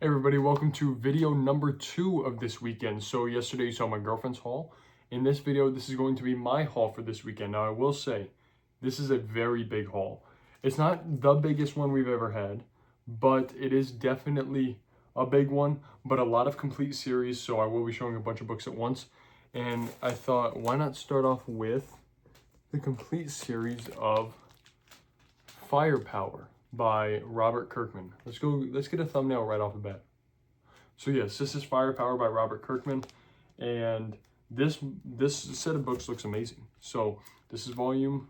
Hey everybody, welcome to video number 2 of this weekend. So yesterday you saw my girlfriend's haul. In this video, this is going to be my haul for this weekend. Now I will say, this is a very big haul. It's not the biggest one we've ever had, but it is definitely a big one, but a lot of complete series, so I will be showing a bunch of books at once. And I thought, why not start off with the complete series of Firepower by Robert Kirkman. Let's get a thumbnail right off the bat. So yes, this is Firepower by Robert Kirkman, and this set of books looks amazing. So this is volume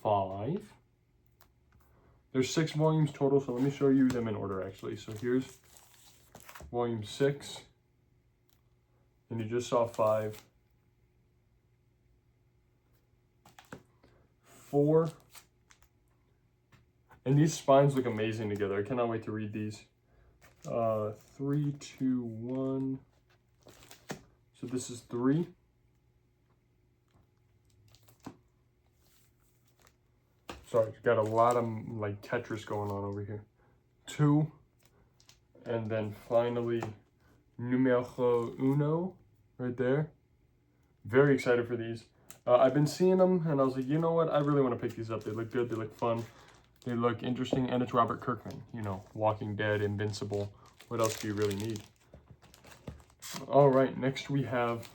5. There's 6 volumes total, so let me show you them in order actually. So here's volume 6, and you just saw 5, 4, and these spines look amazing together. I cannot wait to read these. 3, 2, 1. So this is 3. Sorry, got a lot of like Tetris going on over here. 2, and then finally numero uno right there. Very excited for these. I've been seeing them, and I was like, you know what? I really want to pick these up. They look good. They look fun. They look interesting, and it's Robert Kirkman. You know, Walking Dead, Invincible. What else do you really need? All right, next we have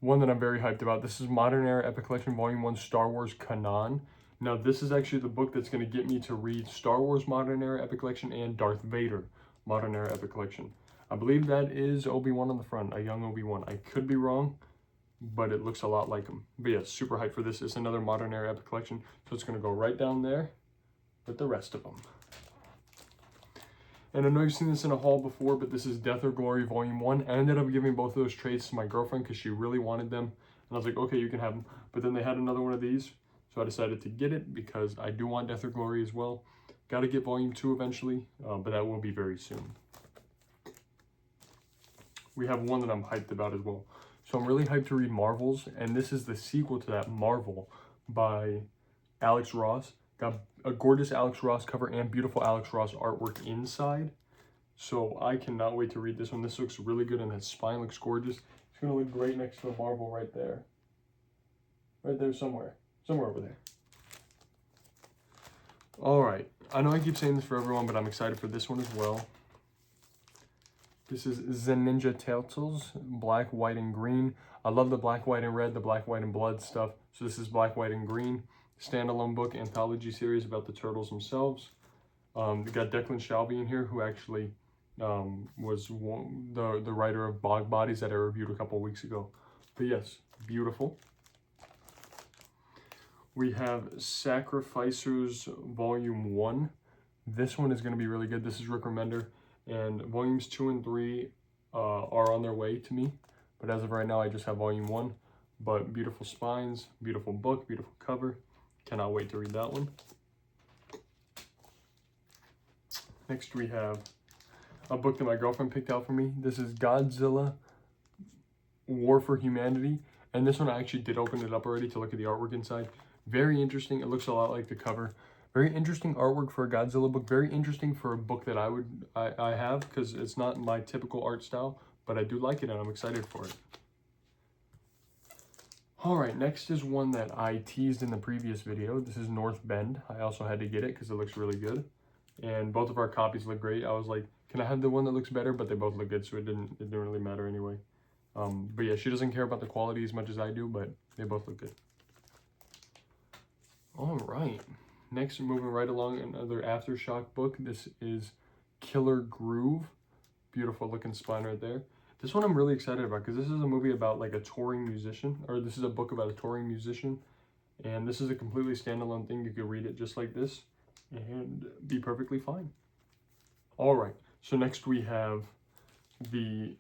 one that I'm very hyped about. This is Modern Era Epic Collection Volume 1, Star Wars Kanan. Now, this is actually the book that's going to get me to read Star Wars Modern Era Epic Collection and Darth Vader Modern Era Epic Collection. I believe that is Obi-Wan on the front, a young Obi-Wan. I could be wrong, but it looks a lot like him. But yeah, super hyped for this. It's another Modern Era Epic Collection, so it's going to go right down there with the rest of them. And I know you've seen this in a haul before, but this is Death or Glory Volume 1. I ended up giving both of those trades to my girlfriend because she really wanted them. And I was like, okay, you can have them. But then they had another one of these, so I decided to get it because I do want Death or Glory as well. Got to get Volume 2 eventually, but that will be very soon. We have one that I'm hyped about as well. So I'm really hyped to read Marvels, and this is the sequel to that, Marvel, by Alex Ross. Got a gorgeous Alex Ross cover and beautiful Alex Ross artwork inside. So I cannot wait to read this one. This looks really good, and that spine looks gorgeous. It's going to look great next to a Marvel right there. Right there somewhere. Somewhere over there. All right. I know I keep saying this for everyone, but I'm excited for this one as well. This is The Ninja Turtles, black, white, and green. I love the black, white, and red, the black, white, and blood stuff. So this is black, white, and green. Standalone book, anthology series about the turtles themselves. We got Declan Shalvey in here, who actually was the writer of Bog Bodies that I reviewed a couple weeks ago. But yes, beautiful. We have Sacrificers Volume 1. This one is going to be really good. This is Rick Remender. And Volumes 2 and 3 are on their way to me. But as of right now, I just have Volume 1. But beautiful spines, beautiful book, beautiful cover. Cannot wait to read that one. Next we have a book that my girlfriend picked out for me. This is Godzilla War for Humanity. And this one I actually did open it up already to look at the artwork inside. Very interesting. It looks a lot like the cover. Very interesting artwork for a Godzilla book. Very interesting for a book that I have, because it's not my typical art style, but I do like it and I'm excited for it. All right, next is one that I teased in the previous video. This is North Bend. I also had to get it because it looks really good. And both of our copies look great. I was like, can I have the one that looks better? But they both look good, so it didn't really matter anyway. But yeah, she doesn't care about the quality as much as I do, but they both look good. All right. Next, moving right along, another Aftershock book. This is Killer Groove. Beautiful looking spine right there. This one I'm really excited about because this is a movie about like a touring musician, or this is a book about a touring musician. And this is a completely standalone thing. You could read it just like this and be perfectly fine. All right. So next we have the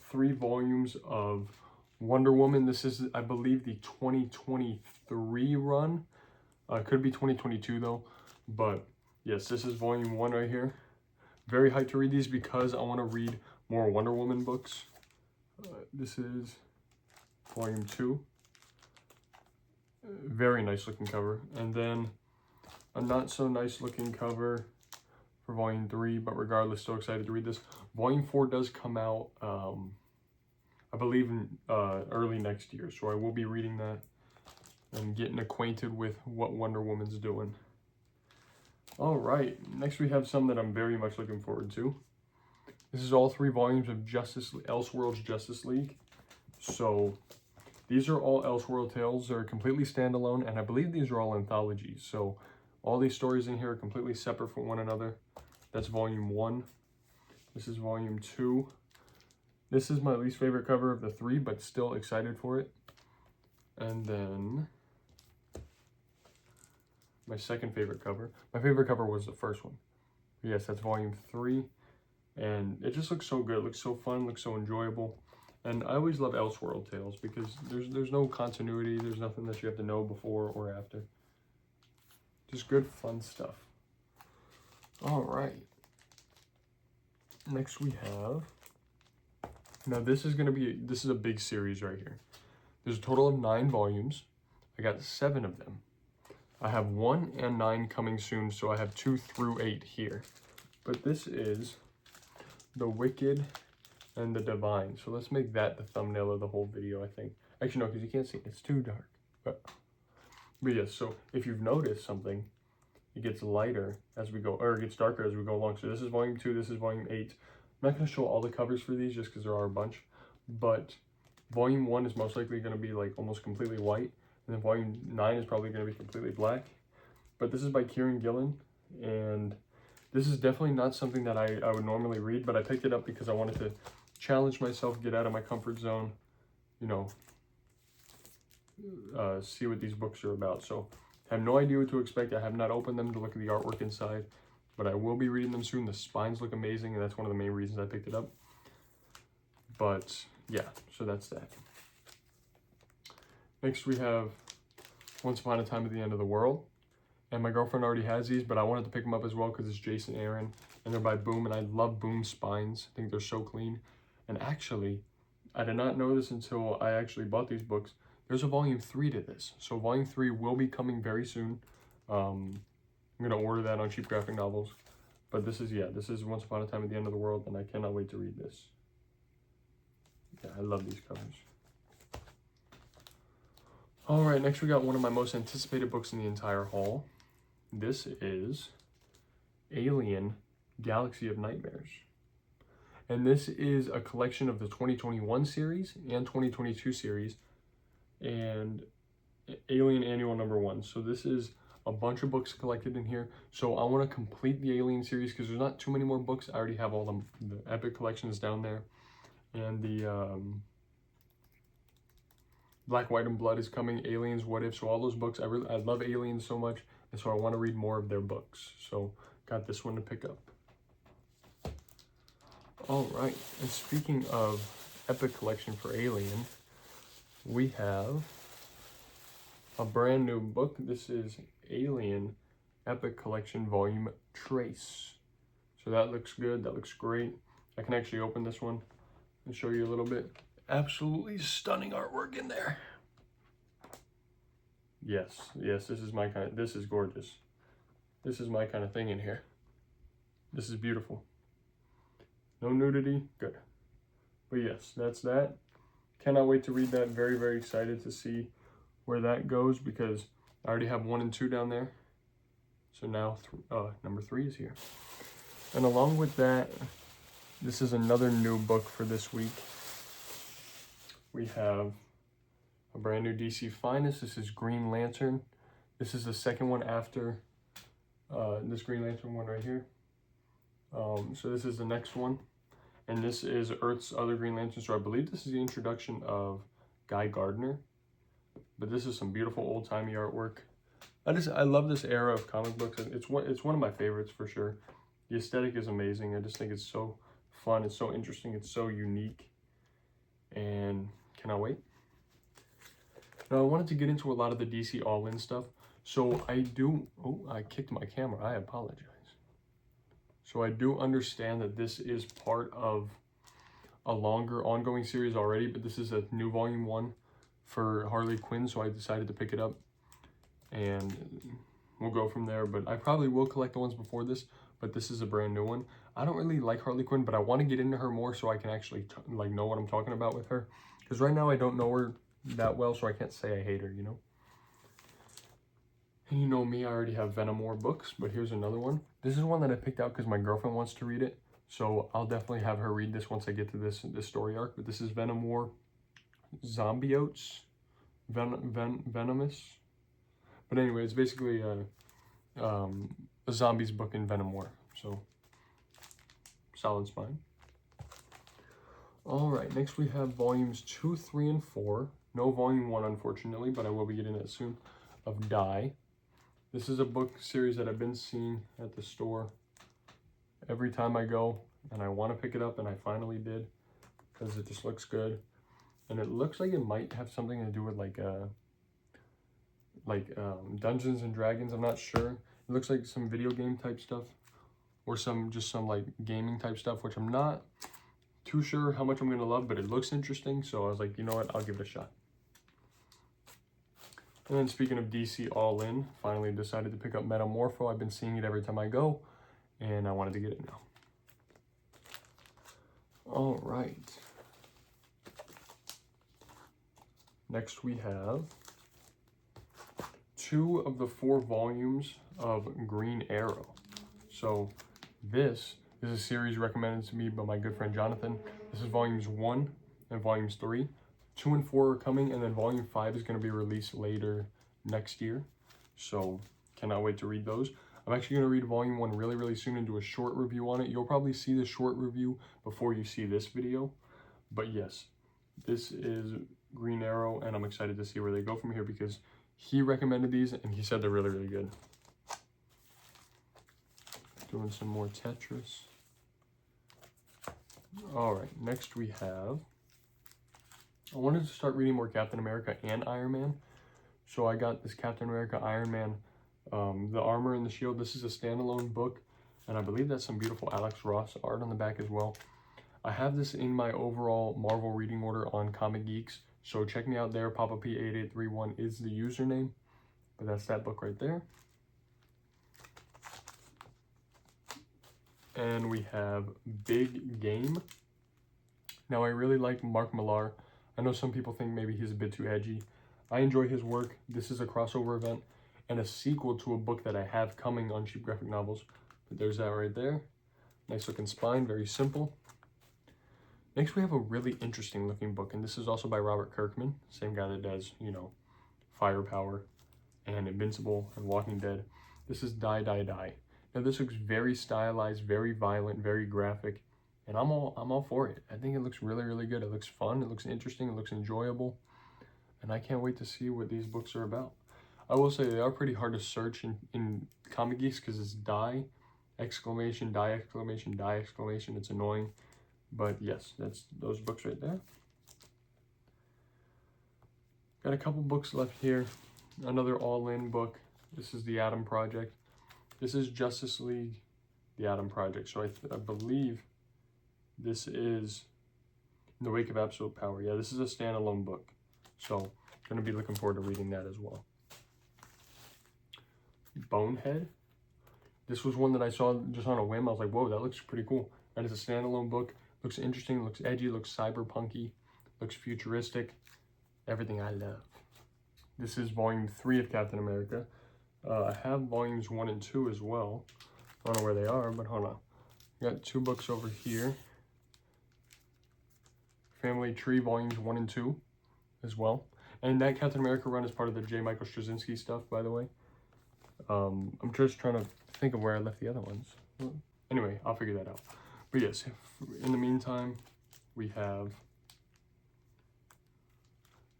3 volumes of Wonder Woman. This is, I believe, the 2023 run. Could be 2022 though, but yes, this is volume 1 right here. Very hyped to read these because I want to read more Wonder Woman books. This is volume 2. Very nice looking cover. And then a not so nice looking cover for volume 3, but regardless, so excited to read this. Volume 4 does come out, I believe, in early next year, so I will be reading that and getting acquainted with what Wonder Woman's doing. All right, next we have some that I'm very much looking forward to. This is all 3 volumes of Elseworlds Justice League. So these are all Elseworld tales. They're completely standalone, and I believe these are all anthologies. So all these stories in here are completely separate from one another. That's volume 1. This is volume 2. This is my least favorite cover of the 3, but still excited for it. And then my second favorite cover. My favorite cover was the first one. Yes, that's volume 3. And it just looks so good. It looks so fun, looks so enjoyable. And I always love Elseworld tales because there's no continuity. There's nothing that you have to know before or after. Just good, fun stuff. All right. Next we have, now this is a big series right here. There's a total of 9 volumes. I got 7 of them. I have 1 and 9 coming soon, so I have 2 through 8 here. But this is The Wicked and the Divine. So let's make that the thumbnail of the whole video, I think. Actually, no, because you can't see it. It's too dark. But yes, so if you've noticed something, it gets lighter as we go, or it gets darker as we go along. So this is volume 2, this is volume 8. I'm not going to show all the covers for these just because there are a bunch. But volume 1 is most likely going to be like almost completely white. And then volume 9 is probably going to be completely black. But this is by Kieran Gillen. And this is definitely not something that I would normally read. But I picked it up because I wanted to challenge myself, get out of my comfort zone. You know, see what these books are about. So I have no idea what to expect. I have not opened them to look at the artwork inside. But I will be reading them soon. The spines look amazing. And that's one of the main reasons I picked it up. But yeah, so that's that. Next we have Once Upon a Time at the End of the World. And my girlfriend already has these, but I wanted to pick them up as well because it's Jason Aaron. And they're by Boom, and I love Boom spines. I think they're so clean. And actually, I did not know this until I actually bought these books. There's a volume 3 to this. So volume 3 will be coming very soon. I'm going to order that on Cheap Graphic Novels. But this is Once Upon a Time at the End of the World, and I cannot wait to read this. Yeah, I love these covers. All right, next we got one of my most anticipated books in the entire haul. This is Alien: Galaxy of Nightmares. And this is a collection of the 2021 series and 2022 series and Alien Annual number 1. So this is a bunch of books collected in here. So I want to complete the Alien series because there's not too many more books. I already have all the Epic collections down there. And the Black, White, and Blood is coming, Aliens, What If, so all those books. I love Aliens so much, and so I want to read more of their books. So got this one to pick up. All right, and speaking of Epic collection for Alien, we have a brand new book. This is Alien Epic Collection Volume Trace. So that looks good, that looks great. I can actually open this one and show you a little bit. Absolutely stunning artwork in there. Yes, this is my kind of, this is gorgeous. This is my kind of thing in here. This is beautiful. No nudity, good. But yes, that's that. Cannot wait to read that. Very, very excited to see where that goes because I already have 1 and 2 down there. So now number 3 is here. And along with that, this is another new book for this week. We have a brand new DC Finest. This is Green Lantern. This is the second one after this Green Lantern one right here. So this is the next one. And this is Earth's Other Green Lantern. So I believe this is the introduction of Guy Gardner. But this is some beautiful old-timey artwork. I love this era of comic books. It's one of my favorites for sure. The aesthetic is amazing. I just think it's so fun. It's so interesting. It's so unique. And cannot wait. Now I wanted to get into a lot of the DC All-In stuff. So I kicked my camera. I apologize. So I do understand that this is part of a longer ongoing series already, but this is a new volume 1 for Harley Quinn, so I decided to pick it up and we'll go from there. But I probably will collect the ones before this, but this is a brand new one. I don't really like Harley Quinn, but I want to get into her more so I can actually like know what I'm talking about with her. Because right now I don't know her that well, so I can't say I hate her, you know? And you know me, I already have Venom War books, but here's another one. This is one that I picked out because my girlfriend wants to read it. So I'll definitely have her read this once I get to this story arc. But this is Venom War Zombiotes. Venomous. But anyway, it's basically a zombies book in Venom War. So, solid spine. Alright, next we have volumes 2, 3, and 4. No volume 1, unfortunately, but I will be getting it soon. Of Die. This is a book series that I've been seeing at the store every time I go, and I want to pick it up, and I finally did because it just looks good. And it looks like it might have something to do with like Dungeons and Dragons. I'm not sure. It looks like some video game type stuff, or some like gaming type stuff, which I'm not too sure how much I'm gonna love, but it looks interesting. So I was like, you know what, I'll give it a shot. And then speaking of DC All In, finally decided to pick up Metamorpho. I've been seeing it every time I go, and I wanted to get it now. All right. Next we have 2 of the 4 volumes of Green Arrow. So this is a series recommended to me by my good friend Jonathan. This is volumes 1 and volumes 3. 2 and 4 are coming, and then volume 5 is going to be released later next year. So cannot wait to read those. I'm actually going to read volume 1 really soon and do a short review on it. You'll probably see the short review before you see this video. But yes, this is Green Arrow, and I'm excited to see where they go from here because he recommended these and he said they're really good. Doing some more Tetris. All right, next we have, I wanted to start reading more Captain America and Iron Man. So I got this Captain America Iron Man, The Armor and the Shield. This is a standalone book, and I believe that's some beautiful Alex Ross art on the back as well. I have this in my overall Marvel reading order on Comic Geeks, so check me out there. Papa P8831 is the username, but that's that book right there. And we have Big Game. Now I really like Mark Millar. I know some people think maybe he's a bit too edgy. I enjoy his work. This is a crossover event and a sequel to a book that I have coming on Cheap Graphic Novels. But there's that right there. Nice looking spine, very simple. Next we have a really interesting looking book, and this is also by Robert Kirkman, same guy that does, you know, Firepower and Invincible and Walking Dead. This is Die, Die, Die. Now this looks very stylized, very violent, very graphic, and I'm all for it. I think it looks really good. It looks fun, it looks interesting, it looks enjoyable, and I can't wait to see what these books are about. I will say they are pretty hard to search in Comic Geeks because it's Die, exclamation, Die, exclamation, Die, exclamation. It's annoying, but yes, that's those books right there. Got a couple books left here. Another all-in book. This is The Atom Project. This is Justice League, The Atom Project. So I believe this is In the Wake of Absolute Power. Yeah, this is a standalone book. So going to be looking forward to reading that as well. Bonehead. This was one that I saw just on a whim. I was like, whoa, that looks pretty cool. And it's a standalone book. Looks interesting, looks edgy, looks cyberpunky, looks futuristic. Everything I love. This is volume 3 of Captain America. I have volumes 1 and 2 as well. I don't know where they are, but hold on. I got 2 books over here. Family Tree volumes 1 and 2 as well. And that Captain America run is part of the J. Michael Straczynski stuff, by the way. I'm just trying to think of where I left the other ones. Anyway, I'll figure that out. But yes, in the meantime, we have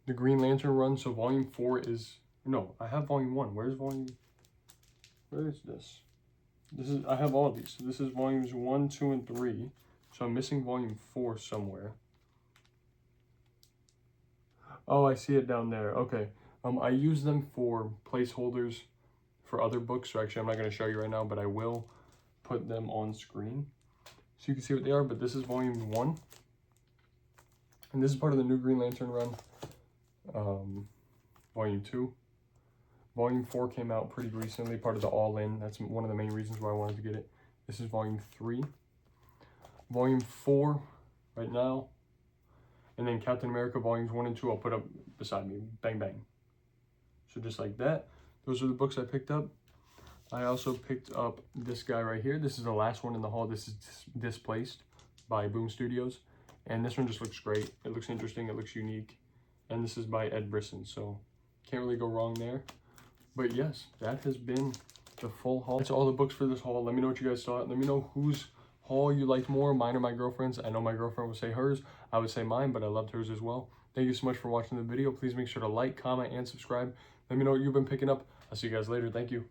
the Green Lantern run. So volume 4 is, no, I have volume 1. Where is this? I have all of these. So this is volumes 1, 2, and 3. So I'm missing volume 4 somewhere. Oh, I see it down there. Okay. I use them for placeholders for other books. So actually, I'm not going to show you right now, but I will put them on screen so you can see what they are. But this is volume 1. And this is part of the new Green Lantern run. Volume 2. Volume 4 came out pretty recently, part of the All In. That's one of the main reasons why I wanted to get it. This is volume 3. Volume 4 right now. And then Captain America volumes 1 and 2 I'll put up beside me. Bang, bang. So just like that. Those are the books I picked up. I also picked up this guy right here. This is the last one in the haul. This is Displaced by Boom Studios. And this one just looks great. It looks interesting. It looks unique. And this is by Ed Brisson. So can't really go wrong there. But yes, that has been the full haul. That's all the books for this haul. Let me know what you guys thought. Let me know whose haul you liked more, mine or my girlfriend's. I know my girlfriend would say hers. I would say mine, but I loved hers as well. Thank you so much for watching the video. Please make sure to like, comment, and subscribe. Let me know what you've been picking up. I'll see you guys later. Thank you.